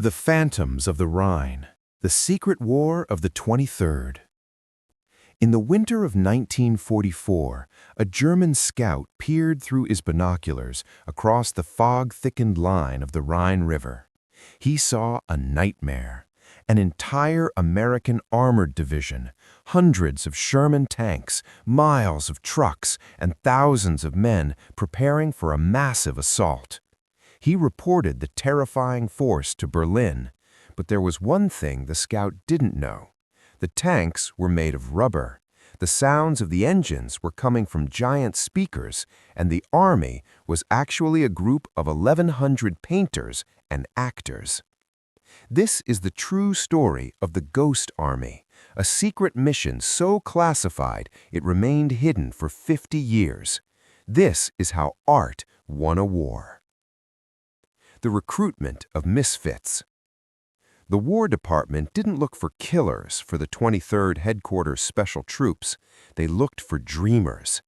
The Phantoms of the Rhine, the Secret War of the 23rd. In the winter of 1944, a German scout peered through his binoculars across the fog-thickened line of the Rhine River. He saw a nightmare. An entire American armored division, hundreds of Sherman tanks, miles of trucks, and thousands of men preparing for a massive assault. He reported the terrifying force to Berlin, but there was one thing the scout didn't know. The tanks were made of rubber. The sounds of the engines were coming from giant speakers, and the army was actually a group of 1,100 painters and actors. This is the true story of the Ghost Army, a secret mission so classified it remained hidden for 50 years. This is how art won a war. The recruitment of misfits. The War Department didn't look for killers for the 23rd Headquarters Special Troops. They looked for dreamers.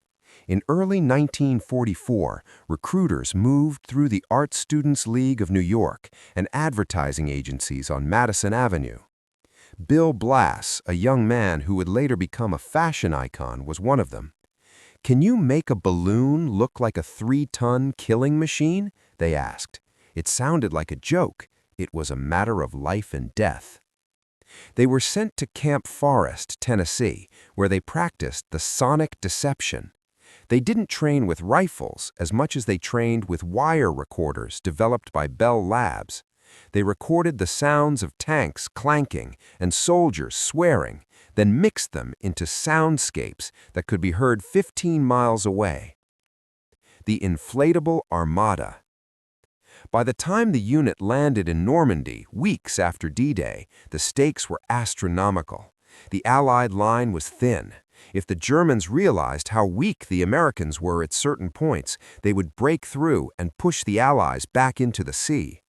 In early 1944, recruiters moved through the Art Students League of New York and advertising agencies on Madison Avenue. Bill Blass, a young man who would later become a fashion icon, was one of them. "Can you make a balloon look like a 3-ton killing machine?" they asked. It sounded like a joke. It was a matter of life and death. They were sent to Camp Forest, Tennessee, where they practiced the sonic deception. They didn't train with rifles as much as they trained with wire recorders developed by Bell Labs. They recorded the sounds of tanks clanking and soldiers swearing, then mixed them into soundscapes that could be heard 15 miles away. The Inflatable Armada. By the time the unit landed in Normandy, weeks after D-Day, the stakes were astronomical. The Allied line was thin. If the Germans realized how weak the Americans were at certain points, they would break through and push the Allies back into the sea.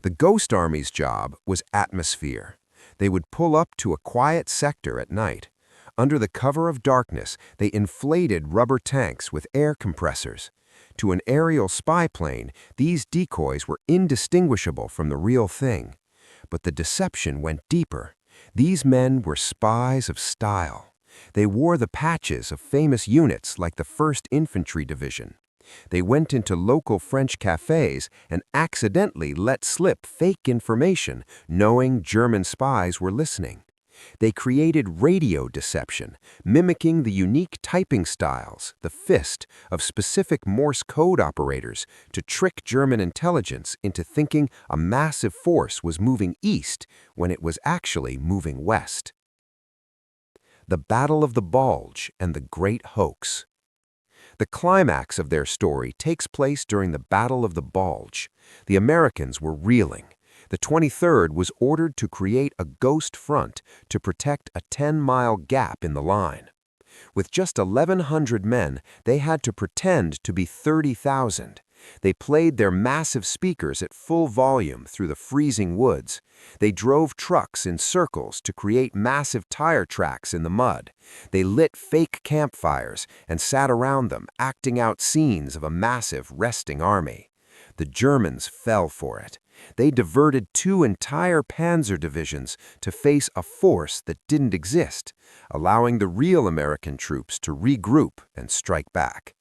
The Ghost Army's job was atmosphere. They would pull up to a quiet sector at night. Under the cover of darkness, they inflated rubber tanks with air compressors. To an aerial spy plane, these decoys were indistinguishable from the real thing. But the deception went deeper. These men were spies of style. They wore the patches of famous units like the 1st Infantry Division. They went into local French cafes and accidentally let slip fake information, knowing German spies were listening. They created radio deception, mimicking the unique typing styles, the fist, of specific Morse code operators to trick German intelligence into thinking a massive force was moving east when it was actually moving west. The Battle of the Bulge and the Great Hoax. The climax of their story takes place during the Battle of the Bulge. The Americans were reeling. The 23rd was ordered to create a ghost front to protect a 10-mile gap in the line. With just 1,100 men, they had to pretend to be 30,000. They played their massive speakers at full volume through the freezing woods. They drove trucks in circles to create massive tire tracks in the mud. They lit fake campfires and sat around them, acting out scenes of a massive resting army. The Germans fell for it. They diverted 2 entire panzer divisions to face a force that didn't exist, allowing the real American troops to regroup and strike back.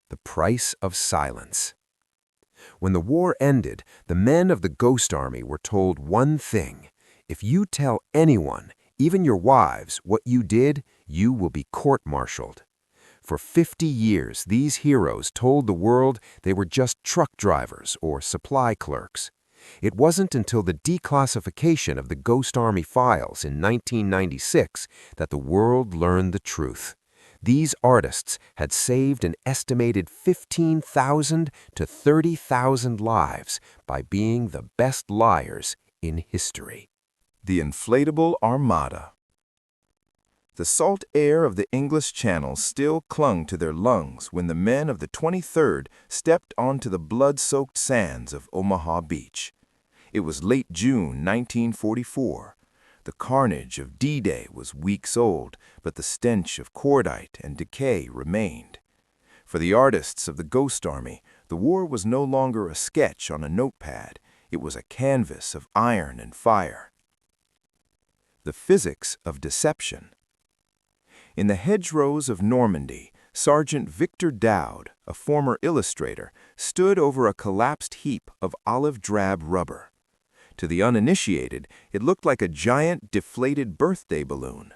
The price of silence. When the war ended, the men of the Ghost Army were told one thing: if you tell anyone, even your wives, what you did, you will be court-martialed. For 50 years, these heroes told the world they were just truck drivers or supply clerks. It wasn't until the declassification of the Ghost Army files in 1996 that the world learned the truth. These artists had saved an estimated 15,000 to 30,000 lives by being the best liars in history. The Inflatable Armada. The salt air of the English Channel still clung to their lungs when the men of the 23rd stepped onto the blood-soaked sands of Omaha Beach. It was late June 1944. The carnage of D-Day was weeks old, but the stench of cordite and decay remained. For the artists of the Ghost Army, the war was no longer a sketch on a notepad. It was a canvas of iron and fire. The physics of deception. In the hedgerows of Normandy, Sergeant Victor Dowd, a former illustrator, stood over a collapsed heap of olive-drab rubber. To the uninitiated, it looked like a giant, deflated birthday balloon.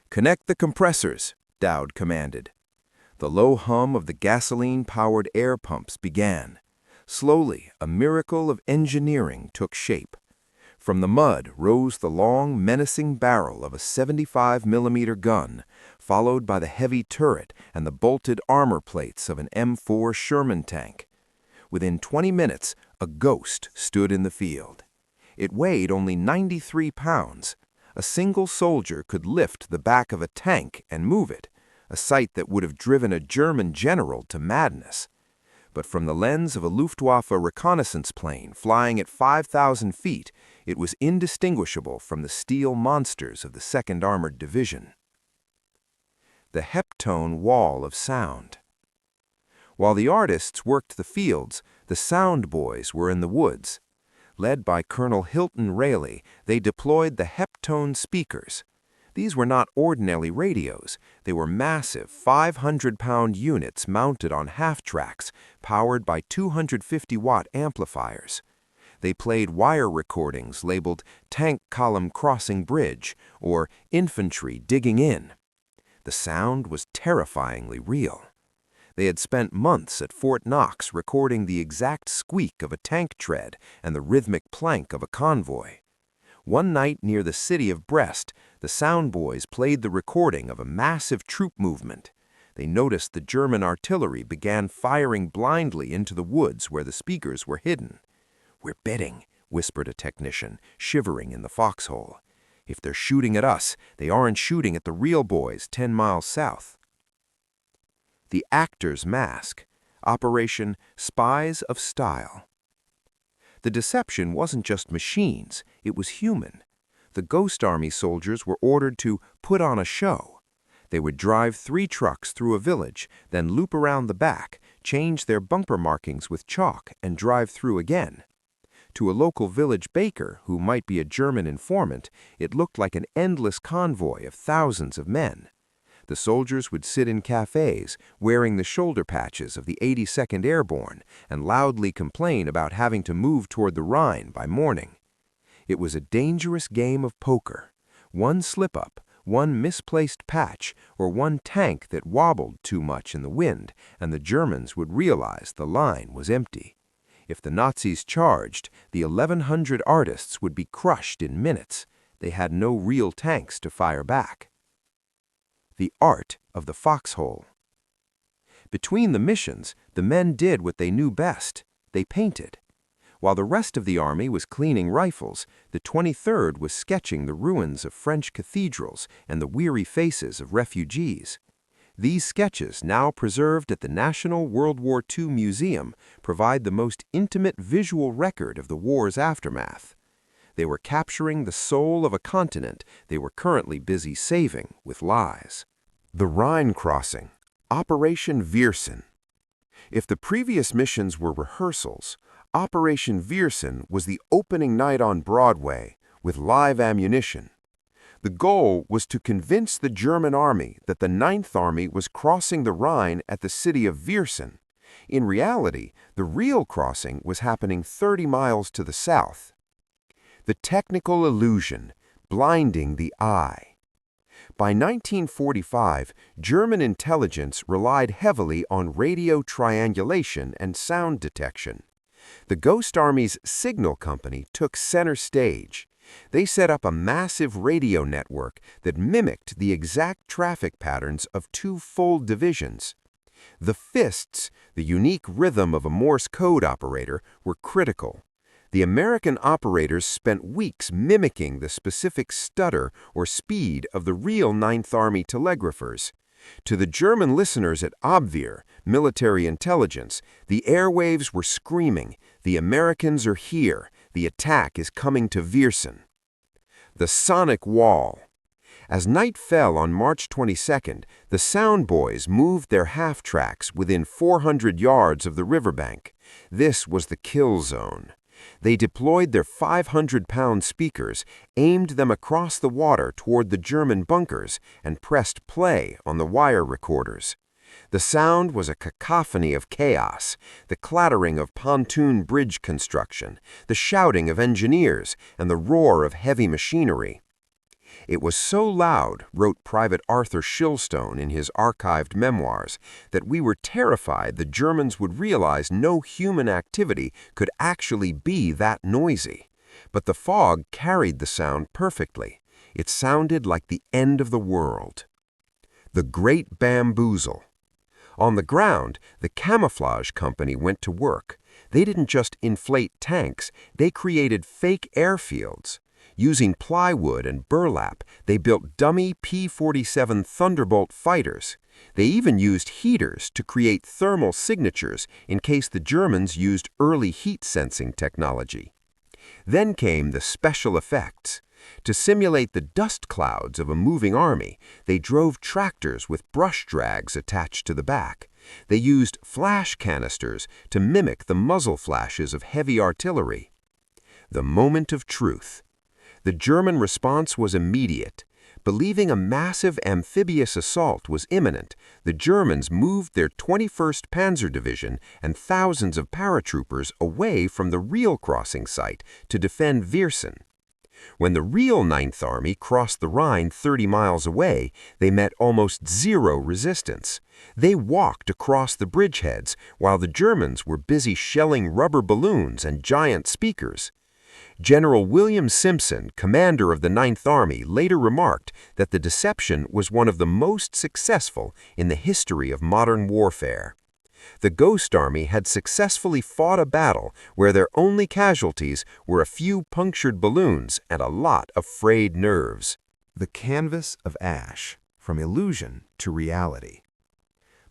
"Connect the compressors," Dowd commanded. The low hum of the gasoline-powered air pumps began. Slowly, a miracle of engineering took shape. From the mud rose the long, menacing barrel of a 75mm gun, followed by the heavy turret and the bolted armor plates of an M4 Sherman tank. Within 20 minutes, a ghost stood in the field. It weighed only 93 pounds. A single soldier could lift the back of a tank and move it, a sight that would have driven a German general to madness. But from the lens of a Luftwaffe reconnaissance plane flying at 5,000 feet, it was indistinguishable from the steel monsters of the 2nd Armored Division. The heptone wall of sound. While the artists worked the fields, the sound boys were in the woods. Led by Colonel Hilton Rayleigh, they deployed the heptone speakers. These were not ordinary radios. They were massive 500-pound units mounted on half-tracks, powered by 250-watt amplifiers. They played wire recordings labeled "Tank Column Crossing Bridge" or "Infantry Digging In." The sound was terrifyingly real. They had spent months at Fort Knox recording the exact squeak of a tank tread and the rhythmic plank of a convoy. One night near the city of Brest, the sound boys played the recording of a massive troop movement. They noticed the German artillery began firing blindly into the woods where the speakers were hidden. "We're betting," whispered a technician, shivering in the foxhole. "If they're shooting at us, they aren't shooting at the real boys 10 miles south." The Actor's Mask, Operation Spies of Style. The deception wasn't just machines, it was human. The Ghost Army soldiers were ordered to put on a show. They would drive 3 trucks through a village, then loop around the back, change their bumper markings with chalk, and drive through again. To a local village baker, who might be a German informant, it looked like an endless convoy of thousands of men. The soldiers would sit in cafes, wearing the shoulder patches of the 82nd Airborne, and loudly complain about having to move toward the Rhine by morning. It was a dangerous game of poker. One slip-up, one misplaced patch, or one tank that wobbled too much in the wind, and the Germans would realize the line was empty. If the Nazis charged, the 1,100 artists would be crushed in minutes. They had no real tanks to fire back. The art of the foxhole. Between the missions, the men did what they knew best. They painted. While the rest of the army was cleaning rifles, the 23rd was sketching the ruins of French cathedrals and the weary faces of refugees. These sketches, now preserved at the National World War II Museum, provide the most intimate visual record of the war's aftermath. They were capturing the soul of a continent they were currently busy saving with lies. The Rhine Crossing, Operation Viersen. If the previous missions were rehearsals, Operation Viersen was the opening night on Broadway with live ammunition. The goal was to convince the German army that the 9th Army was crossing the Rhine at the city of Viersen. In reality, the real crossing was happening 30 miles to the south. The technical illusion, blinding the eye. By 1945, German intelligence relied heavily on radio triangulation and sound detection. The Ghost Army's signal company took center stage. They set up a massive radio network that mimicked the exact traffic patterns of 2 full divisions. The fists, the unique rhythm of a Morse code operator, were critical. The American operators spent weeks mimicking the specific stutter or speed of the real 9th Army telegraphers. To the German listeners at Abwehr, military intelligence, the airwaves were screaming, "The Americans are here. The attack is coming to Viersen." The sonic wall. As night fell on March 22nd, the sound boys moved their half-tracks within 400 yards of the riverbank. This was the kill zone. They deployed their 500-pound speakers, aimed them across the water toward the German bunkers, and pressed play on the wire recorders. The sound was a cacophony of chaos, the clattering of pontoon bridge construction, the shouting of engineers, and the roar of heavy machinery. It was so loud, wrote Private Arthur Shilstone in his archived memoirs, that we were terrified the Germans would realize no human activity could actually be that noisy. But the fog carried the sound perfectly. It sounded like the end of the world. The Great Bamboozle. On the ground, the camouflage company went to work. They didn't just inflate tanks, they created fake airfields. Using plywood and burlap, they built dummy P-47 Thunderbolt fighters. They even used heaters to create thermal signatures in case the Germans used early heat-sensing technology. Then came the special effects. To simulate the dust clouds of a moving army, they drove tractors with brush drags attached to the back. They used flash canisters to mimic the muzzle flashes of heavy artillery. The moment of truth. The German response was immediate. Believing a massive amphibious assault was imminent, the Germans moved their 21st Panzer Division and thousands of paratroopers away from the real crossing site to defend Viersen. When the real Ninth Army crossed the Rhine 30 miles away, they met almost zero resistance. They walked across the bridgeheads while the Germans were busy shelling rubber balloons and giant speakers. General William Simpson, commander of the Ninth Army, later remarked that the deception was one of the most successful in the history of modern warfare. The Ghost Army had successfully fought a battle where their only casualties were a few punctured balloons and a lot of frayed nerves. The canvas of ash, from illusion to reality.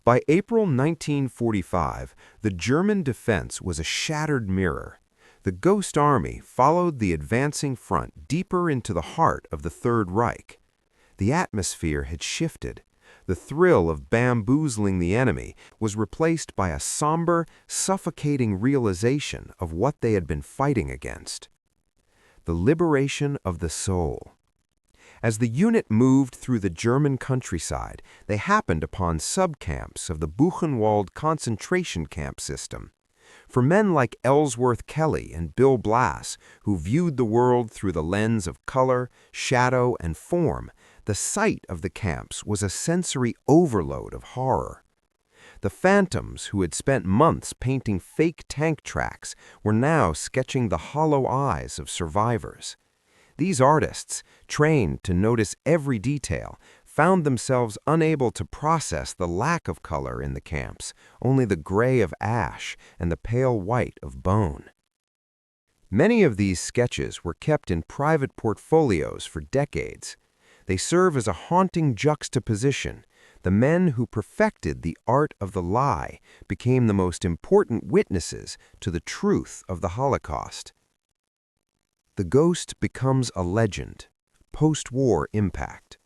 By April 1945, the German defense was a shattered mirror. The Ghost Army followed the advancing front deeper into the heart of the Third Reich. The atmosphere had shifted. The thrill of bamboozling the enemy was replaced by a somber, suffocating realization of what they had been fighting against. The liberation of the soul. As the unit moved through the German countryside, they happened upon subcamps of the Buchenwald concentration camp system. For men like Ellsworth Kelly and Bill Blass, who viewed the world through the lens of color, shadow, and form, the sight of the camps was a sensory overload of horror. The phantoms who had spent months painting fake tank tracks were now sketching the hollow eyes of survivors. These artists, trained to notice every detail, found themselves unable to process the lack of color in the camps, only the gray of ash and the pale white of bone. Many of these sketches were kept in private portfolios for decades. They serve as a haunting juxtaposition. The men who perfected the art of the lie became the most important witnesses to the truth of the Holocaust. The ghost becomes a legend. Post-war impact.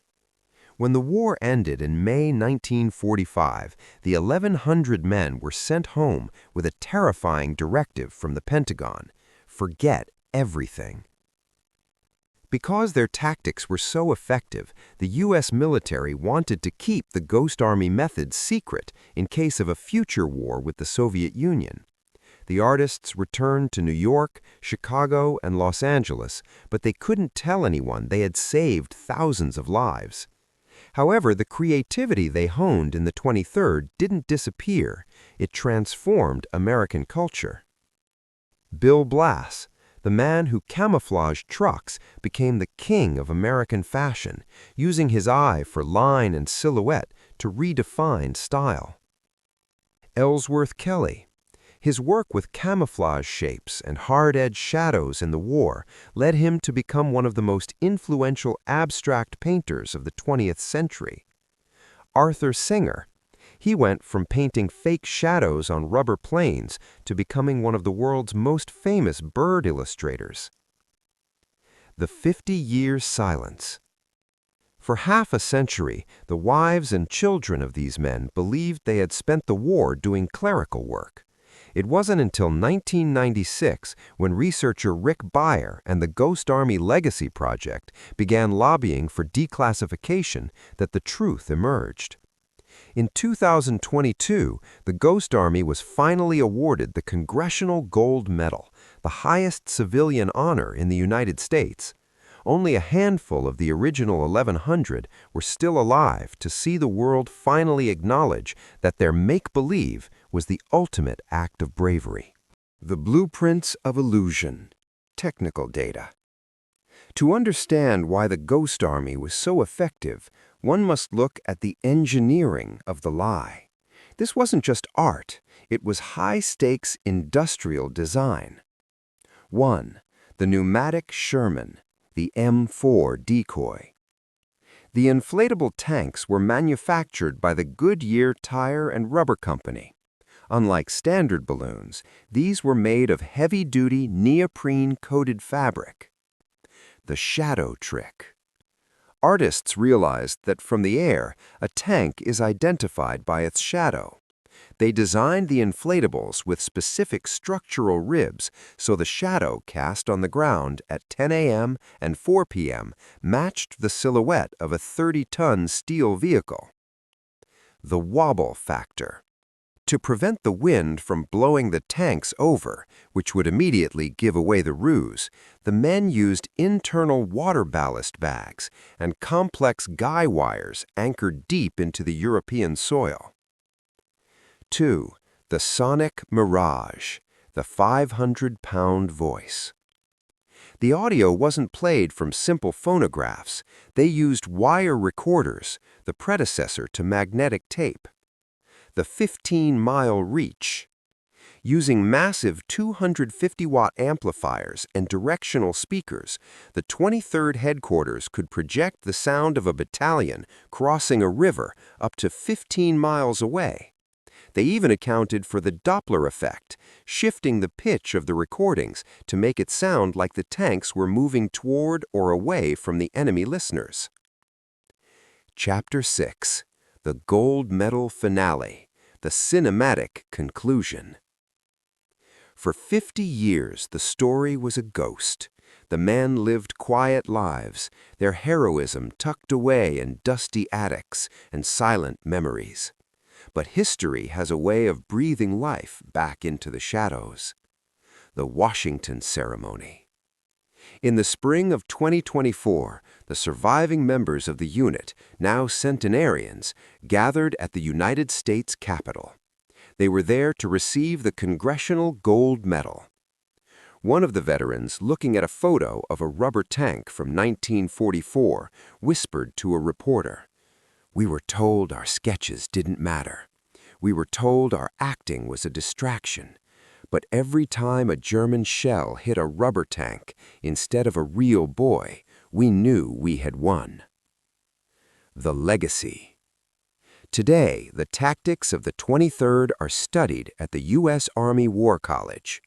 When the war ended in May 1945, the 1,100 men were sent home with a terrifying directive from the Pentagon: forget everything. Because their tactics were so effective, the U.S. military wanted to keep the Ghost Army methods secret in case of a future war with the Soviet Union. The artists returned to New York, Chicago, and Los Angeles, but they couldn't tell anyone they had saved thousands of lives. However, the creativity they honed in the 23rd didn't disappear. It transformed American culture. Bill Blass, the man who camouflaged trucks, became the king of American fashion, using his eye for line and silhouette to redefine style. Ellsworth Kelly. His work with camouflage shapes and hard-edged shadows in the war led him to become one of the most influential abstract painters of the 20th century. Arthur Singer. He went from painting fake shadows on rubber planes to becoming one of the world's most famous bird illustrators. The 50-year silence. For half a century, the wives and children of these men believed they had spent the war doing clerical work. It wasn't until 1996 when researcher Rick Beyer and the Ghost Army Legacy Project began lobbying for declassification that the truth emerged. In 2022, the Ghost Army was finally awarded the Congressional Gold Medal, the highest civilian honor in the United States. Only a handful of the original 1,100 were still alive to see the world finally acknowledge that their make-believe was the ultimate act of bravery. The blueprints of illusion. Technical data. To understand why the Ghost Army was so effective, one must look at the engineering of the lie. This wasn't just art, it was high-stakes industrial design. 1. The pneumatic Sherman, the M4 decoy. The inflatable tanks were manufactured by the Goodyear Tire and Rubber Company. Unlike standard balloons, these were made of heavy-duty neoprene-coated fabric. The shadow trick. Artists realized that from the air, a tank is identified by its shadow. They designed the inflatables with specific structural ribs so the shadow cast on the ground at 10 a.m. and 4 p.m. matched the silhouette of a 30-ton steel vehicle. The wobble factor. To prevent the wind from blowing the tanks over, which would immediately give away the ruse, the men used internal water ballast bags and complex guy wires anchored deep into the European soil. 2. The sonic mirage, the 500-pound voice. The audio wasn't played from simple phonographs. They used wire recorders, the predecessor to magnetic tape. The 15-mile reach. Using massive 250-watt amplifiers and directional speakers, the 23rd Headquarters could project the sound of a battalion crossing a river up to 15 miles away. They even accounted for the Doppler effect, shifting the pitch of the recordings to make it sound like the tanks were moving toward or away from the enemy listeners. Chapter 6. The Gold Medal Finale, the Cinematic Conclusion. For 50 years, the story was a ghost. The men lived quiet lives, their heroism tucked away in dusty attics and silent memories. But history has a way of breathing life back into the shadows. The Washington Ceremony. In the spring of 2024, the surviving members of the unit, now centenarians, gathered at the United States Capitol. They were there to receive the Congressional Gold Medal. One of the veterans, looking at a photo of a rubber tank from 1944, whispered to a reporter, "We were told our sketches didn't matter. We were told our acting was a distraction. But every time a German shell hit a rubber tank instead of a real boy, we knew we had won." The Legacy. Today, the tactics of the 23rd are studied at the U.S. Army War College.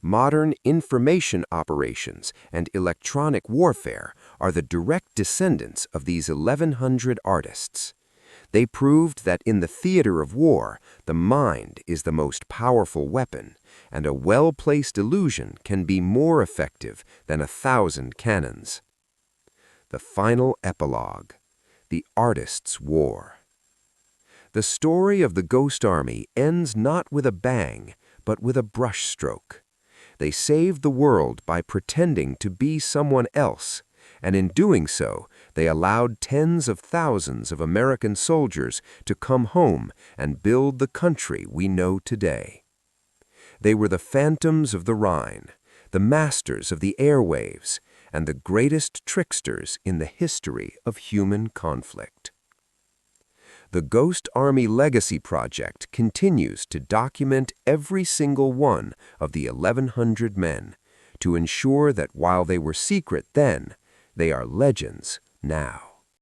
Modern information operations and electronic warfare are the direct descendants of these 1,100 artists. They proved that in the theater of war, the mind is the most powerful weapon, and a well-placed illusion can be more effective than 1,000 cannons. The final epilogue. The Artists' War. The story of the Ghost Army ends not with a bang, but with a brushstroke. They saved the world by pretending to be someone else, and in doing so, they allowed tens of thousands of American soldiers to come home and build the country we know today. They were the phantoms of the Rhine, the masters of the airwaves, and the greatest tricksters in the history of human conflict. The Ghost Army Legacy Project continues to document every single one of the 1,100 men to ensure that while they were secret then, they are legends now.